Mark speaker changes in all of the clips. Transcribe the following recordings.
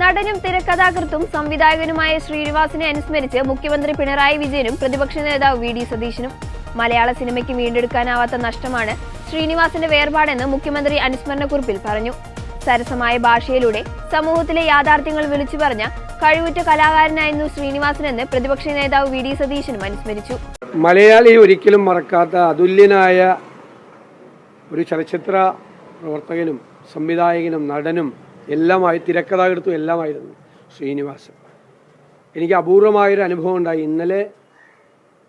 Speaker 1: നടനും തിരക്കഥാകൃത്തും സംവിധായകനുമായ ശ്രീനിവാസനെ അനുസ്മരിച്ച് മുഖ്യമന്ത്രി പിണറായി വിജയനും പ്രതിപക്ഷ നേതാവ് വി ഡി സതീശനും. മലയാള സിനിമയ്ക്ക് വീണ്ടെടുക്കാനാവാത്ത നഷ്ടമാണ് ശ്രീനിവാസന്റെ വേർപാടെന്ന് മുഖ്യമന്ത്രി അനുസ്മരണക്കുറിപ്പിൽ പറഞ്ഞു. സരസമായ ഭാഷയിലൂടെ സമൂഹത്തിലെ യാഥാർത്ഥ്യങ്ങൾ വിളിച്ചു പറഞ്ഞ കഴിവുറ്റ കലാകാരനായിരുന്നു ശ്രീനിവാസനെന്ന് പ്രതിപക്ഷ നേതാവ് വി ഡി സതീശനും അനുസ്മരിച്ചു.
Speaker 2: മലയാളി ഒരിക്കലും മറക്കാത്ത അതുല്യനായ ഒരു ചലച്ചിത്ര പ്രവർത്തകനും സംവിധായകനും നടനും എല്ലാമായി തിരക്കഥാകൃത്തും എല്ലാമായിരുന്നു ശ്രീനിവാസൻ. എനിക്ക് അപൂർവമായൊരു അനുഭവം ഉണ്ടായി. ഇന്നലെ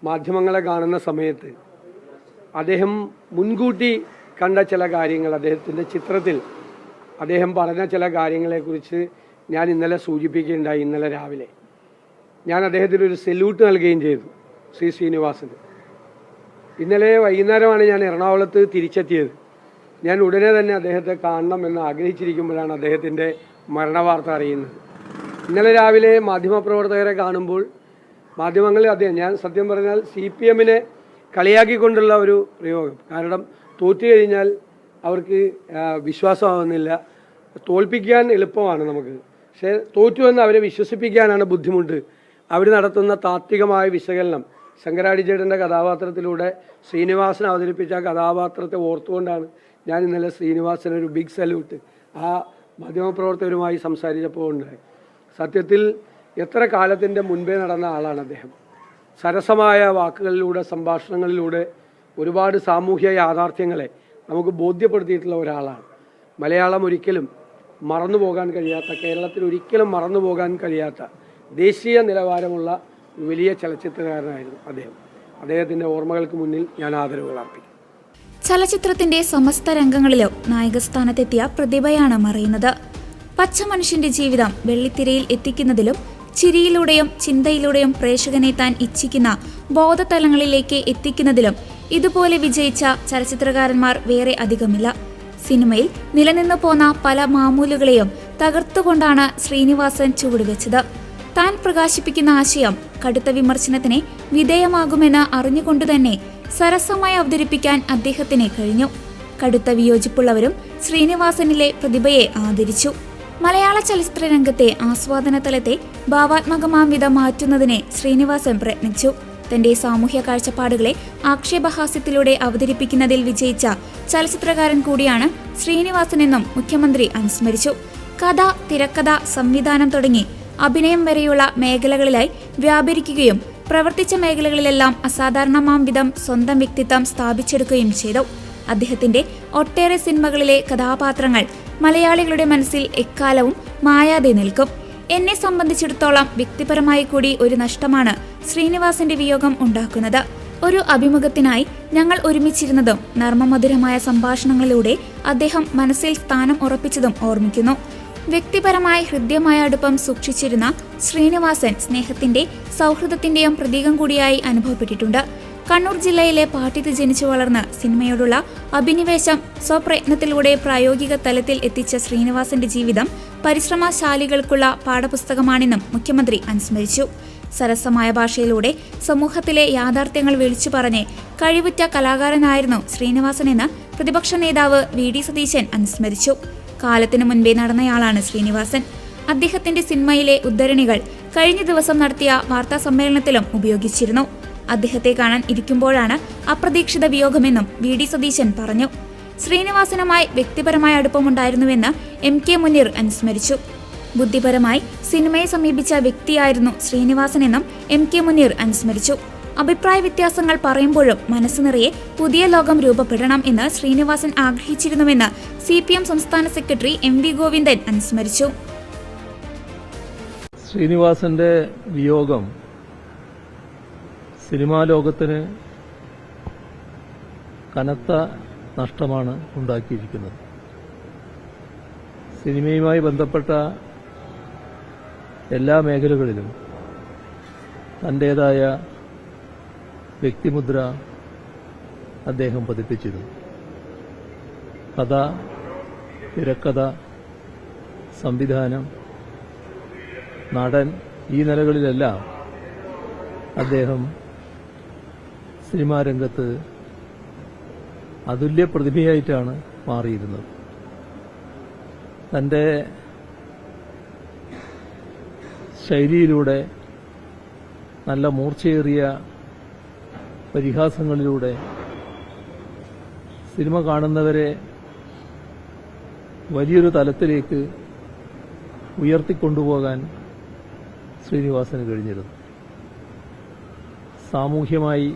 Speaker 2: മാധ്യമങ്ങളെ കാണുന്ന സമയത്ത് അദ്ദേഹം മുൻകൂട്ടി കണ്ട ചില കാര്യങ്ങൾ, അദ്ദേഹത്തിൻ്റെ ചിത്രത്തിൽ അദ്ദേഹം പറഞ്ഞ ചില കാര്യങ്ങളെക്കുറിച്ച് ഞാൻ ഇന്നലെ സൂചിപ്പിക്കുകയുണ്ടായി. ഇന്നലെ രാവിലെ ഞാൻ അദ്ദേഹത്തിന് ഒരു സല്യൂട്ട് നൽകുകയും ചെയ്തു ശ്രീനിവാസന്. ഇന്നലെ വൈകുന്നേരമാണ് ഞാൻ എറണാകുളത്ത് തിരിച്ചെത്തിയത്. ഞാൻ ഉടനെ തന്നെ അദ്ദേഹത്തെ കാണണം എന്ന് ആഗ്രഹിച്ചിരിക്കുമ്പോഴാണ് അദ്ദേഹത്തിൻ്റെ മരണവാർത്ത അറിയുന്നത്. ഇന്നലെ രാവിലെ മാധ്യമപ്രവർത്തകരെ കാണുമ്പോൾ മാധ്യമങ്ങളിൽ ഞാൻ സത്യം പറഞ്ഞാൽ CPM-നെ കളിയാക്കിക്കൊണ്ടുള്ള ഒരു പ്രയോഗം. കാരണം തോറ്റു കഴിഞ്ഞാൽ അവർക്ക് വിശ്വാസമാവുന്നില്ല. തോൽപ്പിക്കാൻ എളുപ്പമാണ് നമുക്ക്, പക്ഷേ തോറ്റുവെന്ന് അവരെ വിശ്വസിപ്പിക്കാനാണ് ബുദ്ധിമുട്ട്. അവർ നടത്തുന്ന താത്വികമായ വിശകലനം ശങ്കരാടിച്ചേട്ടൻ്റെ കഥാപാത്രത്തിലൂടെ ശ്രീനിവാസൻ അവതരിപ്പിച്ച കഥാപാത്രത്തെ ഓർത്തുകൊണ്ടാണ് ഞാൻ ഇന്നലെ ശ്രീനിവാസനൊരു ബിഗ് സല്യൂട്ട് ആ മാധ്യമപ്രവർത്തകരുമായി സംസാരിച്ചപ്പോൾ ഉണ്ടായി. സത്യത്തിൽ എത്ര കാലത്തിൻ്റെ മുൻപേ നടന്ന ആളാണ് അദ്ദേഹം. സരസമായ വാക്കുകളിലൂടെ സംഭാഷണങ്ങളിലൂടെ ഒരുപാട് സാമൂഹ്യ യാഥാർത്ഥ്യങ്ങളെ നമുക്ക് ബോധ്യപ്പെടുത്തിയിട്ടുള്ള ഒരാളാണ്. മലയാളം ഒരിക്കലും മറന്നു പോകാൻ കഴിയാത്ത, കേരളത്തിൽ ഒരിക്കലും മറന്നു പോകാൻ കഴിയാത്ത ദേശീയ നിലവാരമുള്ള വലിയ ചലച്ചിത്രകാരനായിരുന്നു അദ്ദേഹം. അദ്ദേഹത്തിൻ്റെ ഓർമ്മകൾക്ക് മുന്നിൽ ഞാൻ ആദരവുകൾ അർപ്പിക്കും.
Speaker 3: ചലച്ചിത്രത്തിന്റെ സമസ്ത രംഗങ്ങളിലും നായകസ്ഥാനത്തെത്തിയ പ്രതിഭയാണ് മറയുന്നത്. പച്ച മനുഷ്യന്റെ ജീവിതം വെള്ളിത്തിരയിൽ എത്തിക്കുന്നതിലും ചിരിയിലൂടെയും ചിന്തയിലൂടെയും പ്രേക്ഷകനെ താൻ ഇച്ഛിക്കുന്ന ബോധതലങ്ങളിലേക്ക് എത്തിക്കുന്നതിലും ഇതുപോലെ വിജയിച്ച ചലച്ചിത്രകാരന്മാർ വേറെ അധികമില്ല. സിനിമയിൽ നിലനിന്നു പോന്ന പല മാമൂലുകളെയും തകർത്തുകൊണ്ടാണ് ശ്രീനിവാസൻ ചുവടുവെച്ചത്. താൻ പ്രകാശിപ്പിക്കുന്ന ആശയം കടുത്ത വിമർശനത്തിന് വിധേയമാകുമെന്ന് അറിഞ്ഞുകൊണ്ടുതന്നെ സരസമായി അവതരിപ്പിക്കാൻ അദ്ദേഹത്തിന് കഴിഞ്ഞു. കടുത്ത വിയോജിപ്പുള്ളവരും ശ്രീനിവാസനിലെ പ്രതിഭയെ ആദരിച്ചു. മലയാള ചലച്ചിത്ര രംഗത്തെ ആസ്വാദന തലത്തെ ഭാവാത്മകമാം വിധം മാറ്റുന്നതിന് ശ്രീനിവാസൻ പ്രയത്നിച്ചു. തന്റെ സാമൂഹ്യ കാഴ്ചപ്പാടുകളെ ആക്ഷേപഹാസ്യത്തിലൂടെ അവതരിപ്പിക്കുന്നതിൽ വിജയിച്ച ചലച്ചിത്രകാരൻ കൂടിയാണ് ശ്രീനിവാസനെന്നും മുഖ്യമന്ത്രി അനുസ്മരിച്ചു. കഥ, തിരക്കഥ, സംവിധാനം തുടങ്ങി അഭിനയം വരെയുള്ള മേഖലകളിലായി വ്യാപരിക്കുകയും പ്രവർത്തിച്ച മേഖലകളിലെല്ലാം അസാധാരണമാം വിധം സ്വന്തം വ്യക്തിത്വം സ്ഥാപിച്ചെടുക്കുകയും ചെയ്തു. അദ്ദേഹത്തിന്റെ ഒട്ടേറെ സിനിമകളിലെ കഥാപാത്രങ്ങൾ മലയാളികളുടെ മനസ്സിൽ എക്കാലവും മായാതെ നിൽക്കും. എന്നെ സംബന്ധിച്ചിടത്തോളം വ്യക്തിപരമായി കൂടി ഒരു നഷ്ടമാണ് ശ്രീനിവാസന്റെ വിയോഗം ഉണ്ടാക്കുന്നത്. ഒരു അഭിമുഖത്തിനായി ഞങ്ങൾ ഒരുമിച്ചിരുന്നതും നർമ്മമധുരമായ സംഭാഷണങ്ങളിലൂടെ അദ്ദേഹം മനസ്സിൽ സ്ഥാനം ഉറപ്പിച്ചതും ഓർമ്മിക്കുന്നു. വ്യക്തിപരമായി ഹൃദ്യമായ അടുപ്പം സൂക്ഷിച്ചിരുന്ന ശ്രീനിവാസൻ സ്നേഹത്തിന്റെ സൗഹൃദത്തിന്റെയും പ്രതീകം കൂടിയായി അനുഭവപ്പെട്ടിട്ടുണ്ട്. കണ്ണൂർ ജില്ലയിലെ പാട്ടിത്ത് ജനിച്ചു വളർന്ന് സിനിമയോടുള്ള അഭിനിവേശം സ്വപ്രയത്നത്തിലൂടെ പ്രായോഗിക തലത്തിൽ എത്തിച്ച ശ്രീനിവാസന്റെ ജീവിതം പരിശ്രമശാലികൾക്കുള്ള പാഠപുസ്തകമാണെന്നും മുഖ്യമന്ത്രി അനുസ്മരിച്ചു. സരസമായ ഭാഷയിലൂടെ സമൂഹത്തിലെ യാഥാർത്ഥ്യങ്ങൾ വിളിച്ചു പറഞ്ഞ് കഴിവുറ്റ കലാകാരനായിരുന്നു ശ്രീനിവാസനെന്ന് പ്രതിപക്ഷ നേതാവ് വി ഡി സതീശൻ അനുസ്മരിച്ചു. കാലത്തിനു മുൻപേ നടന്നയാളാണ് ശ്രീനിവാസൻ. അദ്ദേഹത്തിന്റെ സിനിമയിലെ ഉദ്ധരണികൾ കഴിഞ്ഞ ദിവസം നടത്തിയ വാർത്താ സമ്മേളനത്തിലും ഉപയോഗിച്ചിരുന്നു. അദ്ദേഹത്തെ കാണാൻ ഇരിക്കുമ്പോഴാണ് അപ്രതീക്ഷിത വിയോഗമെന്നും വി ഡി സതീശൻ പറഞ്ഞു. ശ്രീനിവാസനുമായി വ്യക്തിപരമായ അടുപ്പമുണ്ടായിരുന്നുവെന്ന് MK മുനീർ അനുസ്മരിച്ചു. ബുദ്ധിപരമായി സിനിമയെ സമീപിച്ച വ്യക്തിയായിരുന്നു ശ്രീനിവാസനെന്നും MK മുനീർ അനുസ്മരിച്ചു. അഭിപ്രായ വ്യത്യാസങ്ങൾ പറയുമ്പോഴും മനസ്സ് നിറയെ പുതിയ ലോകം രൂപപ്പെടണം എന്ന് ശ്രീനിവാസൻ ആഗ്രഹിച്ചിരുന്നുവെന്ന് CPM സംസ്ഥാന സെക്രട്ടറി MV ഗോവിന്ദൻ അനുസ്മരിച്ചു.
Speaker 4: ശ്രീനിവാസന്റെ വിയോഗം സിനിമാ ലോകത്തിന് കനത്ത നഷ്ടമാണ് ഉണ്ടാക്കിയിരിക്കുന്നത്. സിനിമയുമായി ബന്ധപ്പെട്ട എല്ലാ മേഖലകളിലും തന്റേതായ വ്യക്തിമുദ്ര അദ്ദേഹം പതിപ്പിച്ചിരുന്നു. കഥ, തിരക്കഥ, സംവിധാനം, നടൻ, ഈ നിലകളിലെല്ലാം അദ്ദേഹം സിനിമാ രംഗത്ത് അതുല്യ പ്രതിഭയായിട്ടാണ് മാറിയിരുന്നത്. തന്റെ ശൈലിയിലൂടെ, നല്ല മൂർച്ചയേറിയ പരിഹാസങ്ങളിലൂടെ സിനിമ കാണുന്നവരെ വലിയൊരു തലത്തിലേക്ക് ഉയർത്തിക്കൊണ്ടുപോകാൻ ശ്രീനിവാസന് കഴിഞ്ഞിരുന്നു. സാമൂഹ്യമായി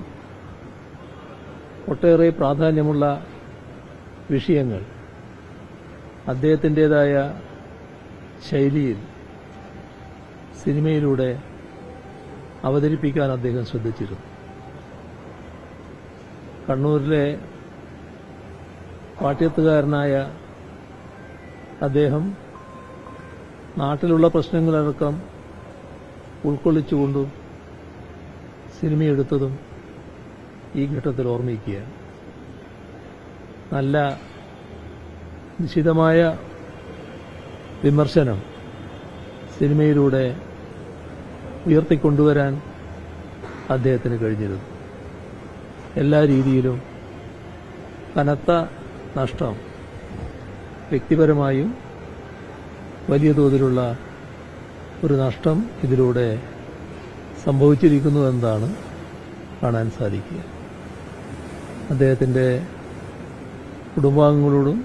Speaker 4: ഒട്ടേറെ പ്രാധാന്യമുള്ള വിഷയങ്ങൾ അദ്ദേഹത്തിൻ്റെതായ ശൈലിയിൽ സിനിമയിലൂടെ അവതരിപ്പിക്കാൻ അദ്ദേഹം ശ്രദ്ധിച്ചിരുന്നു. കണ്ണൂരിലെ പാട്യത്തുകാരനായ അദ്ദേഹം നാട്ടിലുള്ള പ്രശ്നങ്ങളടക്കം ഉൾക്കൊള്ളിച്ചുകൊണ്ടും സിനിമയെടുത്തതും ഈ ഘട്ടത്തിൽ ഓർമ്മിക്കുകയാണ്. നല്ല നിശിതമായ വിമർശനം സിനിമയിലൂടെ ഉയർത്തിക്കൊണ്ടുവരാൻ അദ്ദേഹത്തിന് കഴിഞ്ഞിരുന്നു. എല്ലാ രീതിയിലും കനത്ത നഷ്ടം വ്യക്തിപരമായും വലിയ തോതിലുള്ള ഒരു നഷ്ടം ഇതിലൂടെ സംഭവിച്ചിരിക്കുന്നു എന്നതാണ് കാണാൻ സാധിക്കുക. അദ്ദേഹത്തിൻ്റെ കുടുംബാംഗങ്ങളോടും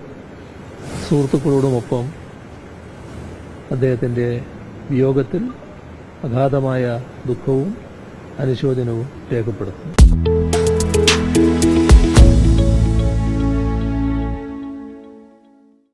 Speaker 4: സുഹൃത്തുക്കളോടുമൊപ്പം അദ്ദേഹത്തിൻ്റെ വിയോഗത്തിൽ അഗാധമായ ദുഃഖവും അനുശോചനവും രേഖപ്പെടുത്തുന്നു.